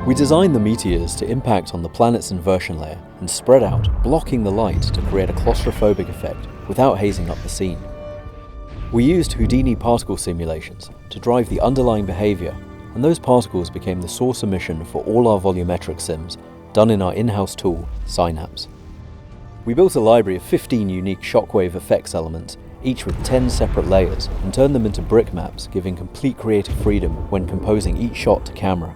We designed the meteors to impact on the planet's inversion layer and spread out, blocking the light to create a claustrophobic effect without hazing up the scene. We used Houdini particle simulations to drive the underlying behavior, and those particles became the source emission for all our volumetric sims, done in our in-house tool, Synapse. We built a library of 15 unique Shockwave effects elements, each with 10 separate layers, and turned them into brick maps, giving complete creative freedom when composing each shot to camera.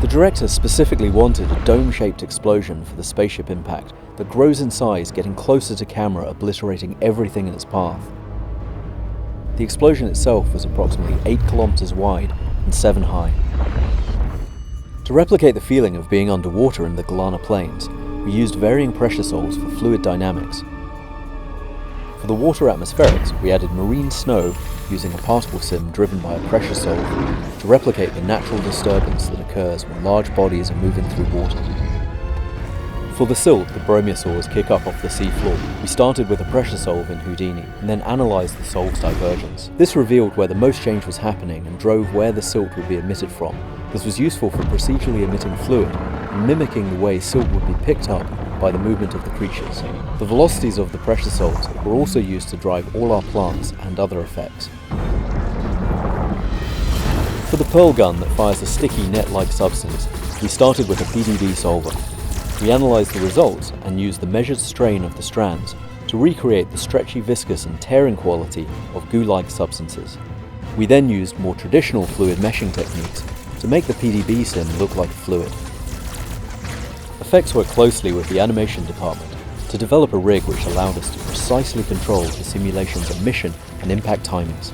The director specifically wanted a dome-shaped explosion for the spaceship impact that grows in size, getting closer to camera, obliterating everything in its path. The explosion itself was approximately 8 kilometers wide and 7 high. To replicate the feeling of being underwater in the Golana Plains, we used varying pressure sols for fluid dynamics. For the water atmospherics, we added marine snow using a particle sim driven by a pressure sol to replicate the natural disturbance that occurs when large bodies are moving through water. For the silt the brachiosaurs kick up off the sea floor, we started with a pressure solve in Houdini and then analysed the solve's divergence. This revealed where the most change was happening and drove where the silt would be emitted from. This was useful for procedurally emitting fluid and mimicking the way silt would be picked up by the movement of the creatures. The velocities of the pressure solves were also used to drive all our plants and other effects. For the pearl gun that fires a sticky net-like substance, we started with a PDB solver. We analysed the results and used the measured strain of the strands to recreate the stretchy, viscous and tearing quality of goo-like substances. We then used more traditional fluid meshing techniques to make the PDB sim look like a fluid. Effects worked closely with the animation department to develop a rig which allowed us to precisely control the simulation's emission and impact timings.